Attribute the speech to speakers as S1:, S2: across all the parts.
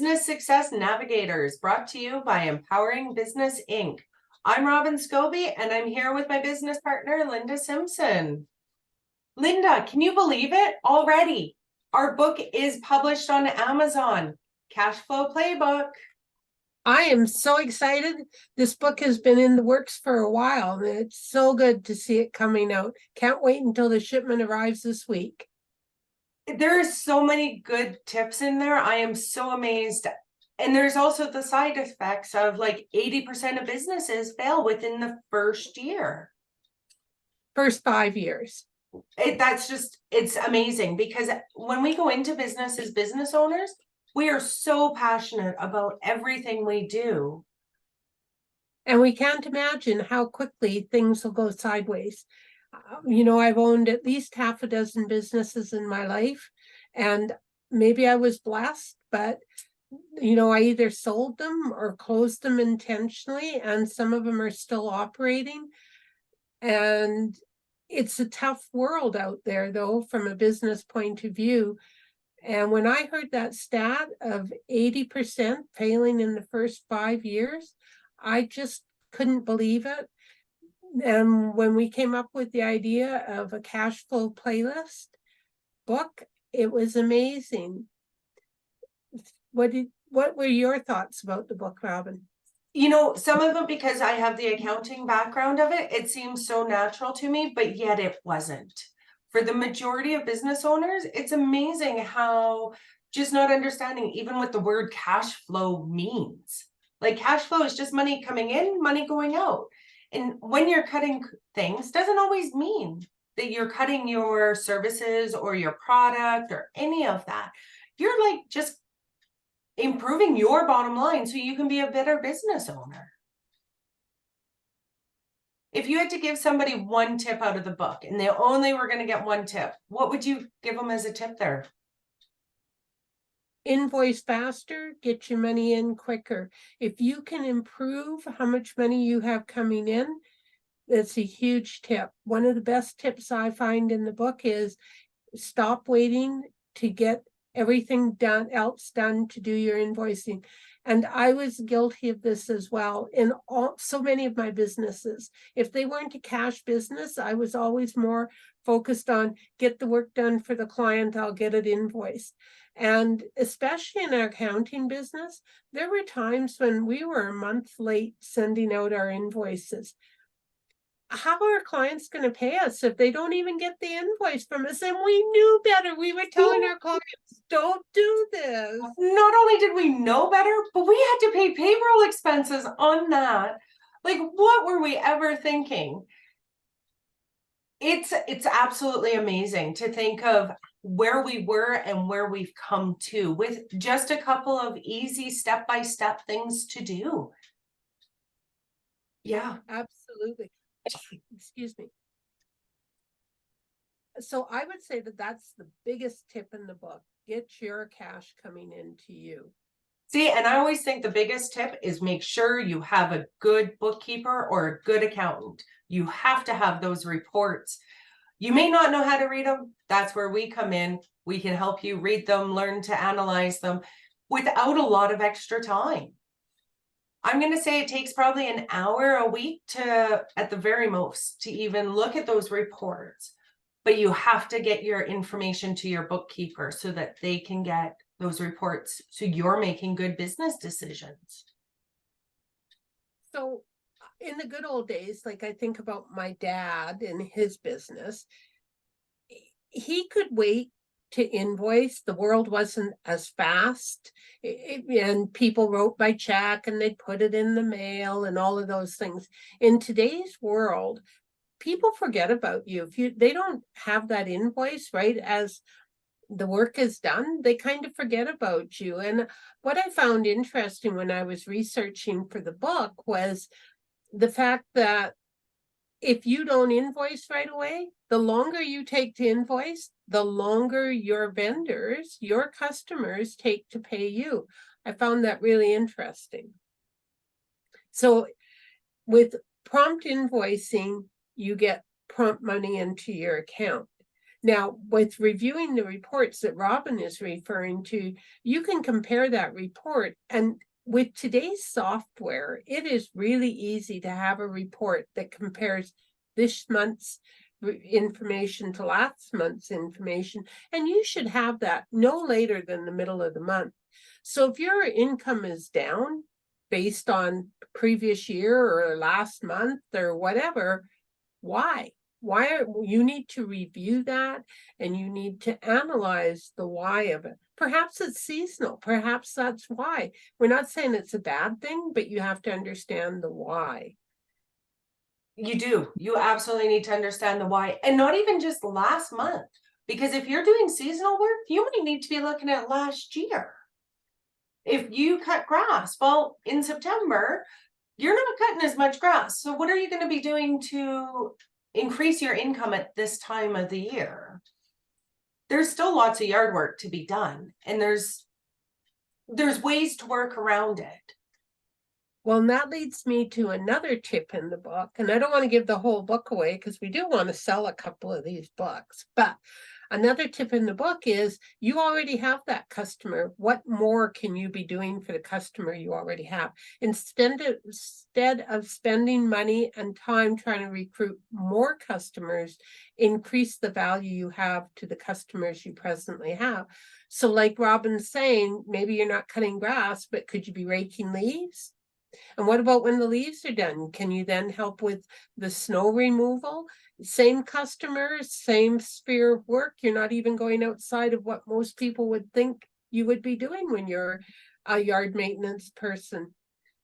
S1: Business Success Navigators, brought to you by Empowering Business Inc. I'm Robyn Scobey, and I'm here with my business partner, Linda Simpson. Linda, can you believe it? Already, our book is published on Amazon. Cash Flow Playbook.
S2: I am so excited. This book has been in the works for a while, and it's so good to see it coming out. Can't wait until the shipment arrives this week.
S1: There are so many good tips in there. I am so amazed. And there's also the side effects of like 80% of businesses fail within the first year.
S2: First 5 years.
S1: It's amazing, because when we go into business as business owners, we are so passionate about everything we do.
S2: And we can't imagine how quickly things will go sideways. I've owned at least half a dozen businesses in my life, and maybe I was blessed, but I either sold them or closed them intentionally, and some of them are still operating. And it's a tough world out there, though, from a business point of view. And when I heard that stat of 80% failing in the first 5 years, I just couldn't believe it. And when we came up with the idea of a cash flow playlist book, it was amazing. What were your thoughts about the book, Robyn?
S1: Some of them, because I have the accounting background of it, it seems so natural to me, but yet it wasn't. For the majority of business owners, it's amazing how just not understanding even what the word cash flow means. Like, cash flow is just money coming in, money going out. And when you're cutting things, doesn't always mean that you're cutting your services or your product or any of that. You're like just improving your bottom line so you can be a better business owner. If you had to give somebody one tip out of the book and they only were going to get one tip, what would you give them as a tip there?
S2: Invoice faster, get your money in quicker. If you can improve how much money you have coming in, that's a huge tip. One of the best tips I find in the book is stop waiting to get everything else done to do your invoicing. And I was guilty of this as well in so many of my businesses. If they weren't a cash business, I was always more focused on get the work done for the client, I'll get it invoiced. And especially in our accounting business, there were times when we were a month late sending out our invoices. How are our clients going to pay us if they don't even get the invoice from us? And we knew better. We were telling our clients, don't do this.
S1: Not only did we know better, but we had to pay payroll expenses on that. Like, what were we ever thinking? It's absolutely amazing to think of where we were and where we've come to with just a couple of easy step-by-step things to do. Yeah,
S2: absolutely. Excuse me. So I would say that that's the biggest tip in the book. Get your cash coming into you.
S1: See, and I always think the biggest tip is make sure you have a good bookkeeper or a good accountant. You have to have those reports. You may not know how to read them. That's where we come in. We can help you read them, learn to analyze them without a lot of extra time. I'm going to say it takes probably an hour a week to, at the very most, to even look at those reports. But you have to get your information to your bookkeeper so that they can get those reports so you're making good business decisions.
S2: So in the good old days, like I think about my dad and his business, he could wait to invoice. The world wasn't as fast, and people wrote by check and they'd put it in the mail and all of those things. In today's world, people forget about you. If they don't have that invoice right as the work is done, they kind of forget about you. And what I found interesting when I was researching for the book was the fact that if you don't invoice right away, the longer you take to invoice, the longer your vendors, your customers take to pay you. I found that really interesting. So with prompt invoicing, you get prompt money into your account. Now, with reviewing the reports that Robyn is referring to, you can compare that report. And with today's software, it is really easy to have a report that compares this month's information to last month's information. And you should have that no later than the middle of the month. So if your income is down based on previous year or last month or whatever, why? You need to review that, and you need to analyze the why of it. Perhaps it's seasonal, perhaps that's why. We're not saying it's a bad thing, but you have to understand the why.
S1: You absolutely need to understand the why, and not even just last month, because if you're doing seasonal work, you might need to be looking at last year. If you cut grass, well, in September, you're not cutting as much grass. So what are you going to be doing to increase your income at this time of the year? There's still lots of yard work to be done, and there's ways to work around it.
S2: Well, and that leads me to another tip in the book, and I don't want to give the whole book away because we do want to sell a couple of these books, but another tip in the book is you already have that customer. What more can you be doing for the customer you already have? Instead of spending money and time trying to recruit more customers, increase the value you have to the customers you presently have. So like Robyn's saying, maybe you're not cutting grass, but could you be raking leaves? And what about when the leaves are done? Can you then help with the snow removal? Same customers, same sphere of work. You're not even going outside of what most people would think you would be doing when you're a yard maintenance person.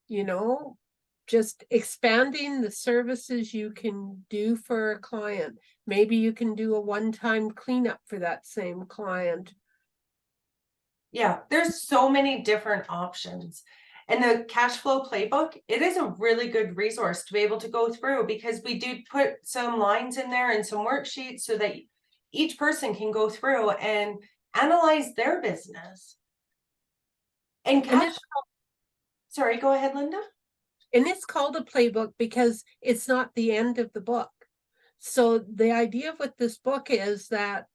S2: You know, just expanding the services you can do for a client. Maybe you can do a one-time cleanup for that same client.
S1: Yeah, there's so many different options. And the cash flow playbook, it is a really good resource to be able to go through, because we do put some lines in there and some worksheets so that each person can go through and analyze their business. And sorry, go ahead, Linda.
S2: And it's called a playbook because it's not the end of the book. So the idea with this book is that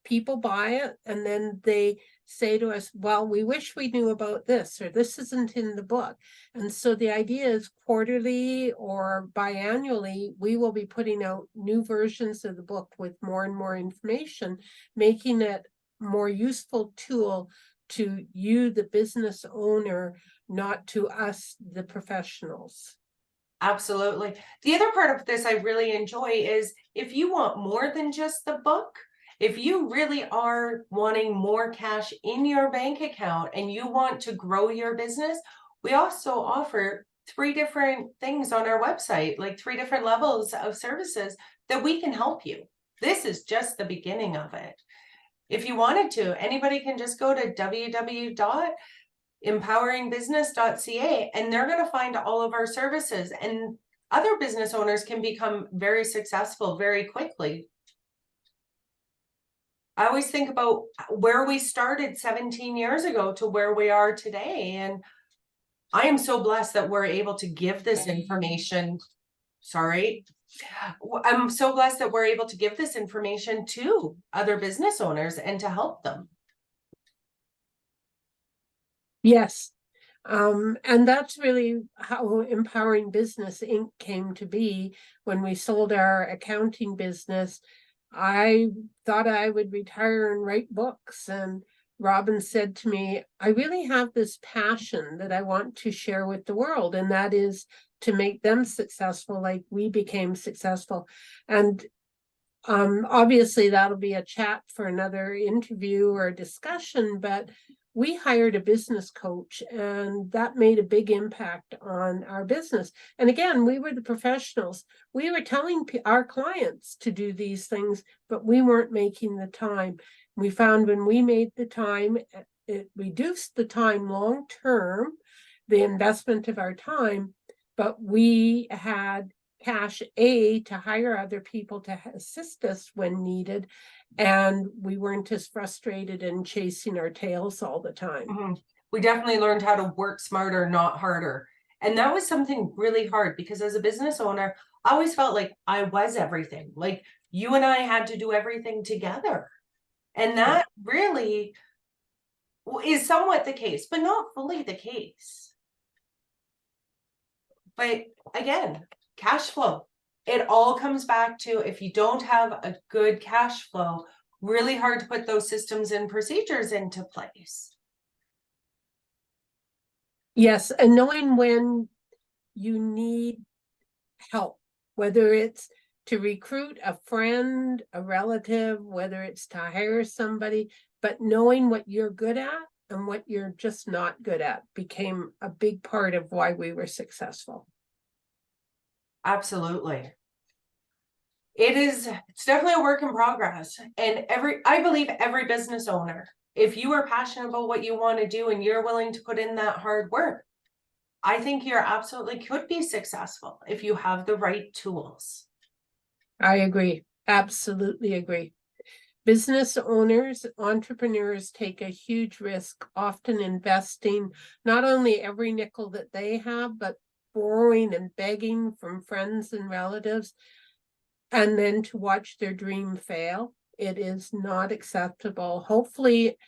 S2: people buy it and then they say to us, well, we wish we knew about this, or this isn't in the book. And so the idea is quarterly or biannually, we will be putting out new versions of the book with more and more information, making it a more useful tool to you, the business owner, not to us, the professionals.
S1: Absolutely. The other part of this I really enjoy is if you want more than just the book, if you really are wanting more cash in your bank account and you want to grow your business, we also offer 3 different things on our website, like 3 different levels of services that we can help you. This is just the beginning of it. If you wanted to, anybody can just go to www.empoweringbusiness.ca and they're going to find all of our services, and other business owners can become very successful very quickly. I always think about where we started 17 years ago to where we are today. And I am so blessed that we're able to give this information. Sorry. I'm so blessed that we're able to give this information to other business owners and to help them.
S2: Yes. And that's really how Empowering Business Inc. came to be. When we sold our accounting business, I thought I would retire and write books. And Robyn said to me, I really have this passion that I want to share with the world, and that is to make them successful like we became successful. And obviously that'll be a chat for another interview or discussion, but we hired a business coach, and that made a big impact on our business. And again, we were the professionals. We were telling our clients to do these things, but we weren't making the time. We found when we made the time, it reduced the time long term, the investment of our time, but we had cash to hire other people to assist us when needed, and we weren't as frustrated and chasing our tails all the time.
S1: We definitely learned how to work smarter, not harder. And that was something really hard because as a business owner, I always felt like I was everything. Like you and I had to do everything together. And that really is somewhat the case, but not fully the case. But again, cash flow. It all comes back to if you don't have a good cash flow, really hard to put those systems and procedures into place.
S2: Yes, and knowing when you need help, whether it's to recruit a friend, a relative, whether it's to hire somebody, but knowing what you're good at and what you're just not good at became a big part of why we were successful.
S1: Absolutely. It's definitely a work in progress. And I believe every business owner, if you are passionate about what you want to do and you're willing to put in that hard work, I think you're absolutely could be successful if you have the right tools.
S2: I agree. Absolutely agree. Business owners, entrepreneurs take a huge risk, often investing not only every nickel that they have, but borrowing and begging from friends and relatives, and then to watch their dream fail. It is not acceptable. Hopefully,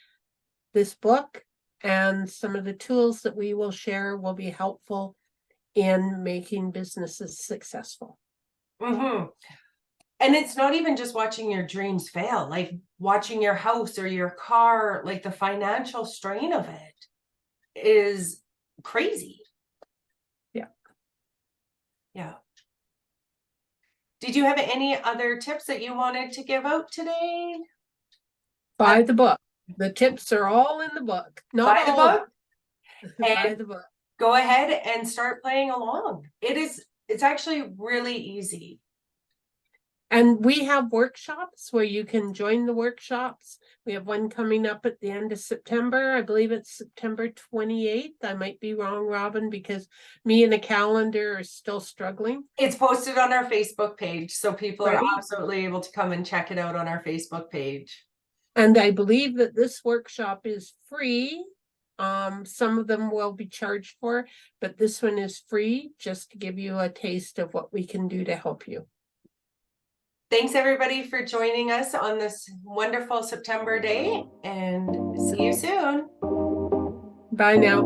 S2: this book and some of the tools that we will share will be helpful in making businesses successful.
S1: Mm-hmm. And it's not even just watching your dreams fail, like watching your house or your car, like the financial strain of it is crazy.
S2: Yeah.
S1: Yeah. Did you have any other tips that you wanted to give out today?
S2: Buy the book. The tips are all in the book. Not
S1: Buy the
S2: all of
S1: book
S2: it. Buy
S1: and
S2: the book.
S1: go ahead and start playing along. It's actually really easy.
S2: And we have workshops where you can join the workshops. We have one coming up at the end of September. I believe it's September 28th. I might be wrong, Robyn, because me and the calendar are still struggling.
S1: It's posted on our Facebook page, so people are
S2: Right.
S1: absolutely able to come and check it out on our Facebook page.
S2: And I believe that this workshop is free. Some of them will be charged for, but this one is free just to give you a taste of what we can do to help you.
S1: Thanks everybody for joining us on this wonderful September day, and see you soon.
S2: Bye now.